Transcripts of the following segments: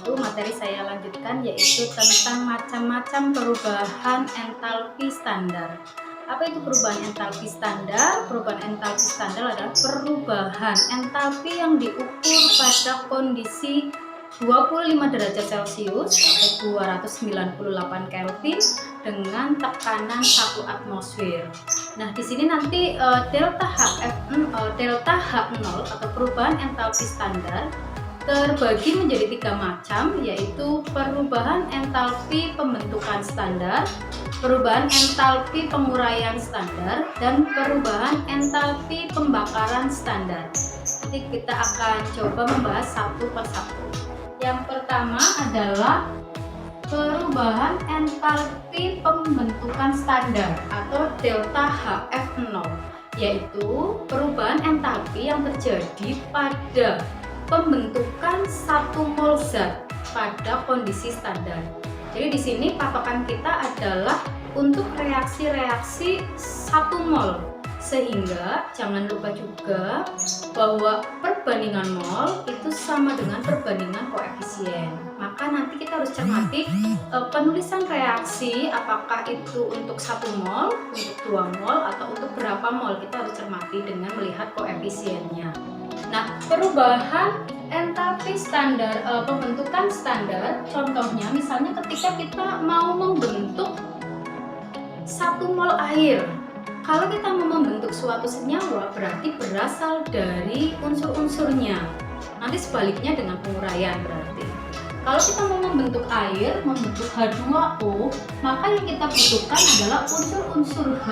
materi saya lanjutkan yaitu tentang macam-macam perubahan entalpi standar. Apa itu perubahan entalpi standar? Perubahan entalpi standar adalah perubahan entalpi yang diukur pada kondisi 25 derajat Celcius atau 298 Kelvin dengan tekanan 1 atmosfer. Nah, di sini nanti delta H0 atau perubahan entalpi standar terbagi menjadi 3 macam, yaitu perubahan entalpi pembentukan standar, perubahan entalpi penguraian standar, dan perubahan entalpi pembakaran standar. Nanti kita akan coba membahas satu persatu. Yang pertama adalah perubahan entalpi pembentukan standar atau delta HF0, yaitu perubahan entalpi yang terjadi pada pembentukan 1 mol zat pada kondisi standar. Jadi di sini patokan kita adalah untuk reaksi-reaksi 1 mol. Sehingga jangan lupa juga bahwa perbandingan mol itu sama dengan perbandingan koefisien. Maka nanti kita harus cermati penulisan reaksi, apakah itu untuk 1 mol, untuk 2 mol, atau untuk berapa mol. Kita harus cermati dengan melihat koefisiennya. Nah, perubahan entalpi standar, pembentukan standar, contohnya misalnya ketika kita mau membentuk 1 mol air. Kalau kita mau membentuk suatu senyawa berarti berasal dari unsur-unsurnya. Nanti sebaliknya dengan penguraian berarti. Kalau kita mau membentuk air, membentuk H2O, maka yang kita butuhkan adalah unsur-unsur H,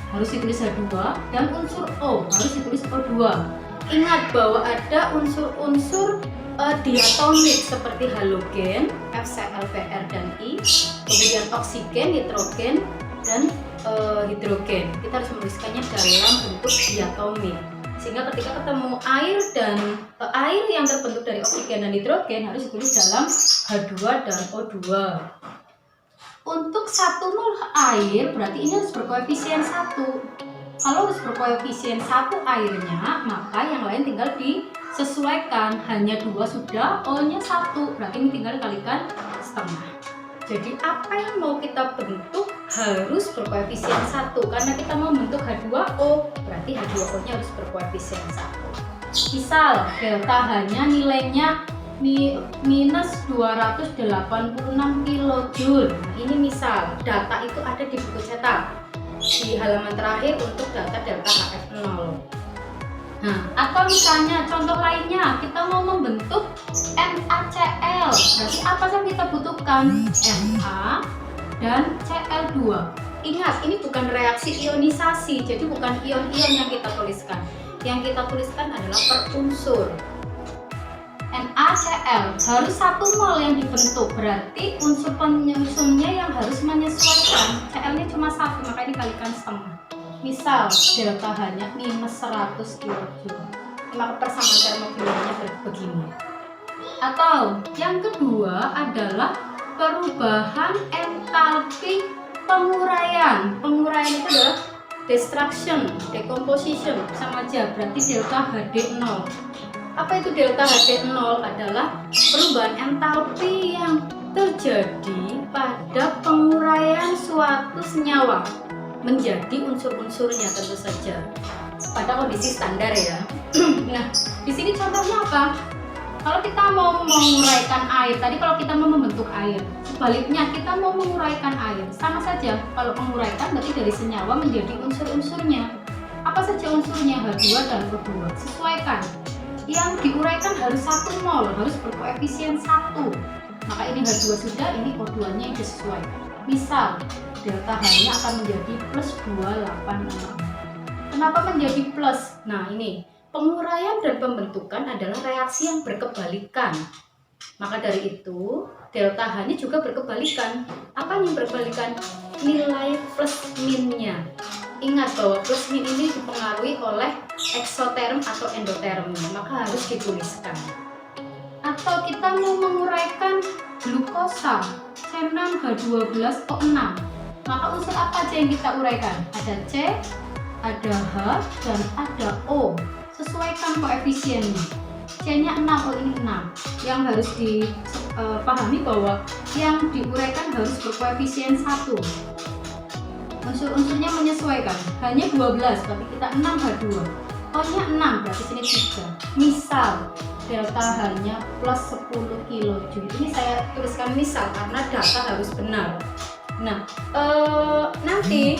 harus ditulis H2, dan unsur O, harus ditulis O2. Ingat bahwa ada unsur-unsur diatomik seperti halogen, FCl, Br, dan I, kemudian oksigen, nitrogen, dan hidrogen. Kita harus menuliskannya dalam bentuk diatomik, sehingga ketika ketemu air dan air yang terbentuk dari oksigen dan hidrogen harus ditulis dalam H2 dan O2. Untuk 1 mol air berarti ini harus berkoefisien 1. Kalau harus berkoefisien 1 airnya, maka yang lain tinggal disesuaikan. Hanya 2 sudah, O-nya 1, berarti ini tinggal dikalikan setengah. Jadi apa yang mau kita bentuk harus berkoefisien 1, karena kita mau bentuk H2O, berarti H2O-nya harus berkoefisien 1. Misal delta H-nya nilainya minus 286 kJ. Nah, ini misal data itu ada di buku cetak di halaman terakhir untuk data delta HF0. Nah, atau misalnya contoh lainnya, kita mau membentuk NaCl. Berarti apa yang kita butuhkan? Na dan Cl2. Ingat, ini bukan reaksi ionisasi, jadi bukan ion-ion yang kita tuliskan. Yang kita tuliskan adalah per unsur. NaCl harus 1 mol yang dibentuk, berarti unsur penyusunnya yang harus menyesuaikan. Cl-nya cuma 1, maka dikalikan setengah. Misal delta H-nya minus 100 kJ, maka persamaan termodinamikanya begini. Atau yang kedua adalah perubahan entalpi penguraian. Penguraian itu adalah destruction, decomposition, sama aja, berarti delta HD0. Apa itu delta HD0? Adalah perubahan entalpi yang terjadi pada penguraian suatu senyawa menjadi unsur-unsurnya, tentu saja pada kondisi standar ya. Nah, di sini contohnya apa? Kalau kita mau menguraikan air, tadi kalau kita mau membentuk air, sebaliknya kita mau menguraikan air, sama saja. Kalau menguraikan berarti dari senyawa menjadi unsur-unsurnya. Apa saja unsurnya? H2 dan O2. Sesuaikan. Yang diuraikan harus 1 mol, harus berkoefisien 1. Maka ini H2 sudah, ini O2-nya yang disesuaikan. Misal delta H-nya akan menjadi plus 286. Kenapa menjadi plus? Nah, ini penguraian dan pembentukan adalah reaksi yang berkebalikan. Maka dari itu delta H-nya juga berkebalikan. Apa yang berkebalikan? Nilai plus minnya. Ingat bahwa plus min ini dipengaruhi oleh eksoterm atau endoterm, maka harus dituliskan. Atau kita mau menguraikan glukosa C6H12O6, maka unsur apa aja yang kita uraikan? Ada C, ada H, dan ada O. Sesuaikan koefisiennya. C-nya 6, oh ini 6. Yang harus dipahami bahwa yang diuraikan harus berkoefisien 1. Unsur-unsurnya menyesuaikan, hanya 12, berarti kita 6 H2. O-nya 6, berarti sini 3. Misal, delta H-nya plus 10 kJ. Ini saya tuliskan misal karena data harus benar. Nah, nanti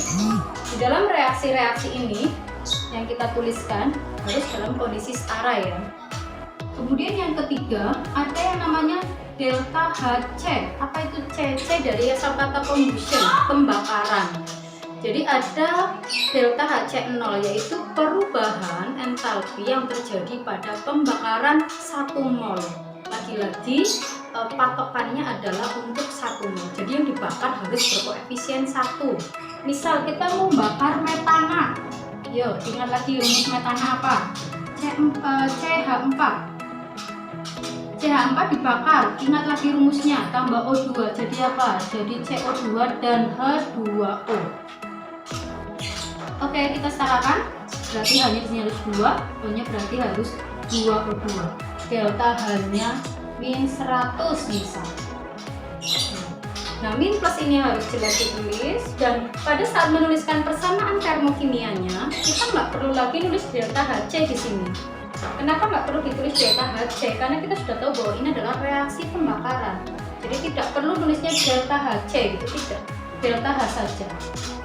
di dalam reaksi-reaksi ini yang kita tuliskan harus dalam kondisi setara ya. Kemudian yang ketiga, ada yang namanya delta HC. Apa itu C? C dari asal kata combustion, pembakaran. Jadi ada delta HC0, yaitu perubahan entalpi yang terjadi pada pembakaran 1 mol. Lagi-lagi patokannya adalah untuk 1 mol. Jadi yang dibakar harus berkoefisien 1. Misal kita mau bakar metana. Yuk, ingat lagi rumus metana apa? CH4. CH4 dibakar, ingat lagi rumusnya, tambah O2 jadi apa? Jadi CO2 dan H2O. Oke, kita setarakan, berarti H-nya disini harus 2, O-nya berarti harus 2O2. Delta H-nya min 100 misal. Nah, min plus ini harus jelas ditulis, dan pada saat menuliskan persamaan termokimianya, kita nggak perlu lagi nulis delta HC di sini. Kenapa nggak perlu ditulis delta HC? Karena kita sudah tahu bahwa ini adalah reaksi pembakaran. Jadi tidak perlu nulisnya delta HC gitu, tidak. Delta H saja.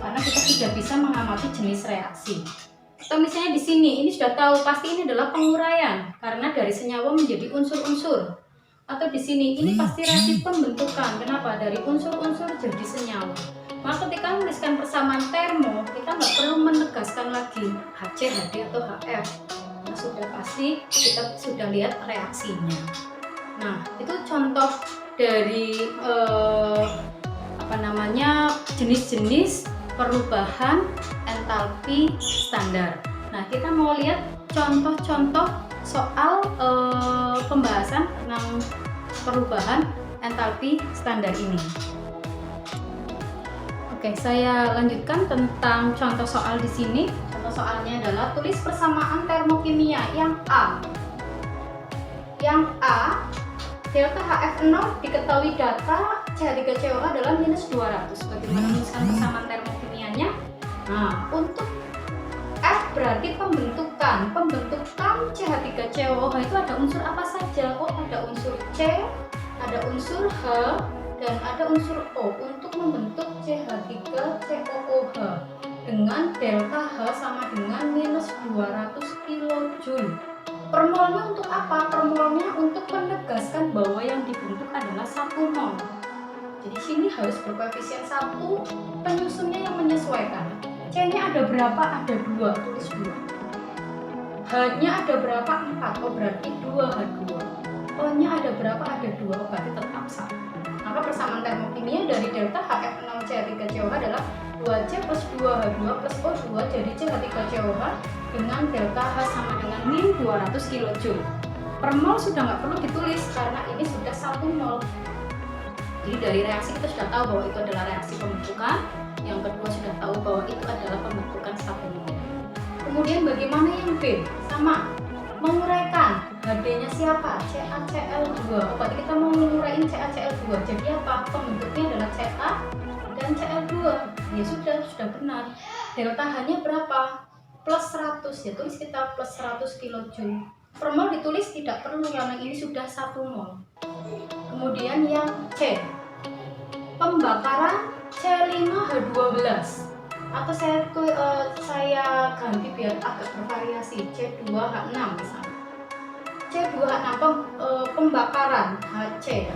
Karena kita sudah bisa mengamati jenis reaksi. Atau misalnya di sini, ini sudah tahu pasti ini adalah penguraian karena dari senyawa menjadi unsur-unsur. Atau di sini, ini pasti reaksi pembentukan. Kenapa? Dari unsur-unsur jadi senyawa. Maka ketika menuliskan persamaan termo, kita nggak perlu menegaskan lagi HC, HD, atau HF. Nah, sudah pasti kita sudah lihat reaksinya. Nah, itu contoh dari jenis-jenis perubahan entalpi standar. Nah, kita mau lihat contoh-contoh soal pembahasan tentang perubahan entalpi standar ini. Oke, saya lanjutkan tentang contoh soal di sini. Contoh soalnya adalah tulis persamaan termokimia yang A. Yang A, delta HF0 diketahui data CH3COH adalah minus 200. Bagaimana menuliskan persamaan termokimianya? Nah, untuk F berarti pembentukan. Pembentukan CH3COH itu ada unsur apa saja? Oh, ada unsur C, ada unsur H, dan ada unsur O untuk membentuk CH3COOH dengan delta H sama dengan minus 200 kJ. Per molnya untuk apa? Per molnya untuk menegaskan bahwa yang dibentuk adalah 1 mol. Jadi sini harus berkoefisien 1, penyusunnya yang menyesuaikan. C-nya ada berapa? Ada 2, tulis 2. H-nya ada berapa? 4, oh berarti 2H2. O-nya ada berapa? Ada 2, oh berarti tetap 1. Maka persamaan termokimia dari delta HF0 CH3COH adalah 2C plus 2H2 plus O2 jadi CH3COH dengan delta H sama dengan min 200 kJ. Per mol sudah nggak perlu ditulis karena ini sudah 1 mol. Jadi dari reaksi kita sudah tahu bahwa itu adalah reaksi pembentukan. Yang kedua sudah tahu bahwa itu adalah pembentukan 1 mol. Kemudian bagaimana yang B? Sama, menguraikan. HD-nya siapa? CaCl2. Berarti kita mau menguraikan CaCl2. Jadi apa? Pembentuknya adalah Ca dan Cl2. Ya sudah benar. Delta H-nya berapa? Plus 100. Ya tulis kita plus 100 kJ. Per mol ditulis tidak perlu karena ini sudah 1 mol. Kemudian yang C, pembakaran C5H12, atau saya ganti biar agak bervariasi, C2H6 misalnya. C2H6 pembakaran HC,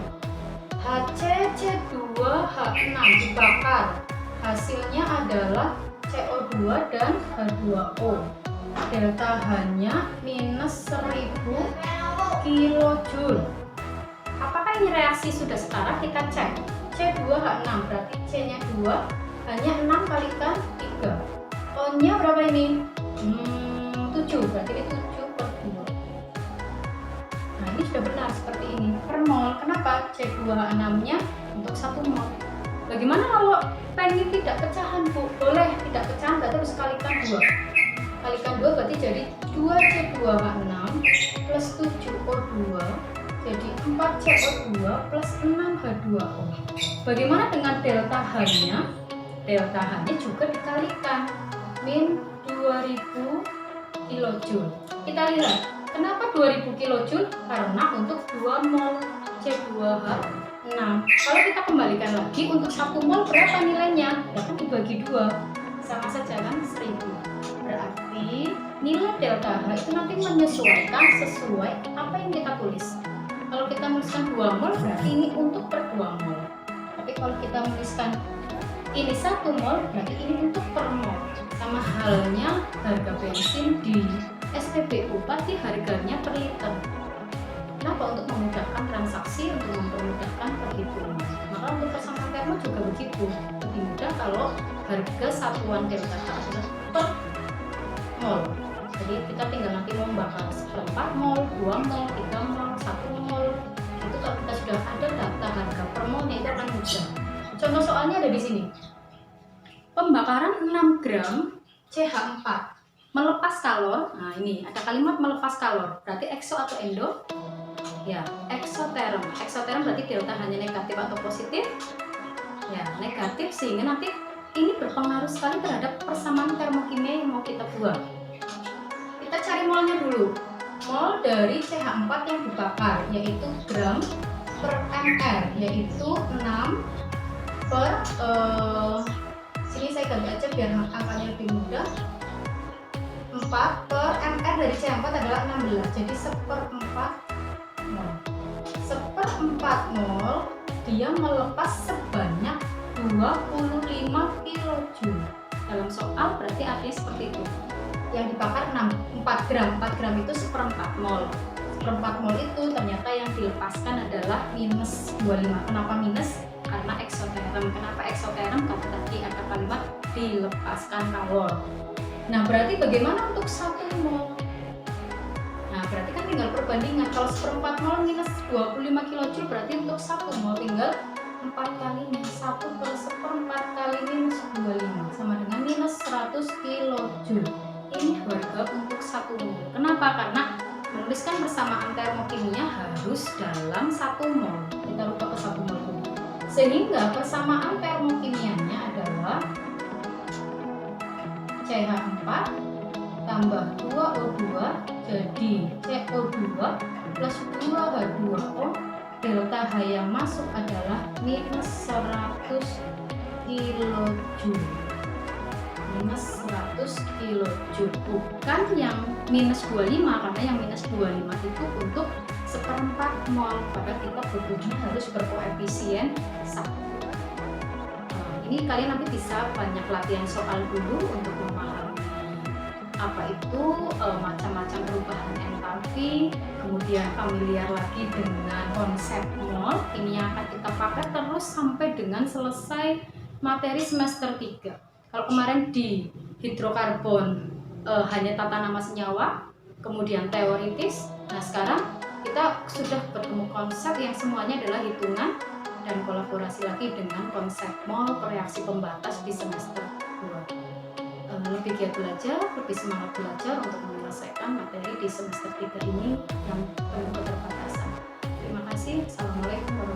HC C2H6 dibakar, hasilnya adalah CO2 dan H2O. Delta H-nya minus 1000 kJ. Apakah ini reaksi sudah setara? Kita cek. C2H6 berarti C-nya 2, H-nya 6 kalikan 3. O-nya berapa ini? 7, berarti ini 7 per 2. Nah, ini sudah benar seperti ini. Per mol. Kenapa? C2H6-nya untuk 1 mol. Bagaimana kalau pengen tidak pecahan, Bu? Boleh tidak pecahan, berarti harus kalikan 2. Kalikan 2 berarti jadi 2C2H6 plus 7O2 jadi 4CO2 plus 6H2O. Bagaimana dengan delta H-nya? Delta H-nya juga dikalikan min 2000 kJ. Kita lihat, kenapa 2000 kJ? Karena untuk 2 mol C2H6. Kalau kita kembalikan lagi, untuk 1 mol berapa nilainya? Dapat dibagi 2, sama saja kan 1000. Berarti nilai delta H itu nanti menyesuaikan sesuai apa yang kita tulis. Kalau kita menuliskan 2 mol berarti ini untuk per 2 mol. Tapi kalau kita menuliskan ini 1 mol berarti ini untuk per mol. Sama halnya harga bensin di SPBU pasti harganya per liter. Kenapa? Untuk memudahkan transaksi, untuk mempermudahkan perhitungan. Maka untuk persamaan termo juga begitu. Lebih mudah kalau harga satuan delta H adalah per mol. Jadi kita tinggal nanti mau membakar 1/4 mol, 2 mol, 3 mol, 1 mol. Itu kalau kita sudah ada data harga per molnya itu akan mudah. Contoh soalnya ada di sini. Pembakaran 6 gram CH4 melepas kalor. Nah, ini ada kalimat melepas kalor. Berarti ekso atau endo? Ya, eksoterm. Eksoterm berarti delta hanya negatif atau positif? Ya, negatif, sehingga nanti ini berpengaruh sekali terhadap persamaan termokimia yang mau kita buat. Kita cari molnya dulu. Mol dari CH4 yang dibakar yaitu gram per ml, yaitu 6 per sini saya ganti aja biar angkanya lebih mudah. 4 per ml dari CH4 adalah 16, jadi 1/4 mol. 1/4 mol dia melepas sebanyak 25 kJ. Dalam soal berarti artinya seperti itu. Yang dibakar 4 gram. 4 gram itu 1/4 mol. 1/4 mol itu ternyata yang dilepaskan adalah minus 25. Kenapa minus? Karena eksoterm. Kenapa eksoterm? Karena tadi ada kalimat dilepaskan kalor. Nah, berarti bagaimana untuk 1 mol? Nah, berarti kan tinggal perbandingan. Kalau 1/4 mol minus 25 kJ berarti untuk 1 mol tinggal 4 kalinya. 1 per 1/4 kali minus 25 sama dengan minus 100 kJ. Ini harga untuk 1 mol. Kenapa? Karena menuliskan persamaan termokimia harus dalam 1 mol. Kita lupa ke 1 mol dulu. Sehingga persamaan termokimianya adalah CH4 tambah 2O2 jadi CO2 plus 2H2O. Delta H yang masuk adalah minus 100 kJ. Minus 100 kJ, bukan yang minus 25, karena yang minus 25 itu untuk 1/4 mol, padahal kita butuhnya harus berkoefisien 1. Nah, ini kalian nanti bisa banyak latihan soal dulu untuk memahami apa itu macam-macam perubahan entalpi, kemudian familiar lagi dengan konsep mol. Ini yang akan kita pakai terus sampai dengan selesai materi semester 3. Kalau kemarin di hidrokarbon hanya tata nama senyawa, kemudian teoritis. Nah, sekarang kita sudah bertemu konsep yang semuanya adalah hitungan dan kolaborasi lagi dengan konsep mol, reaksi pembatas di semester 2. Lebih giat belajar, lebih semangat belajar untuk menyelesaikan materi di semester 3 ini yang penuh keterbatasan. Terima kasih. Assalamualaikum warahmatullahi wabarakatuh.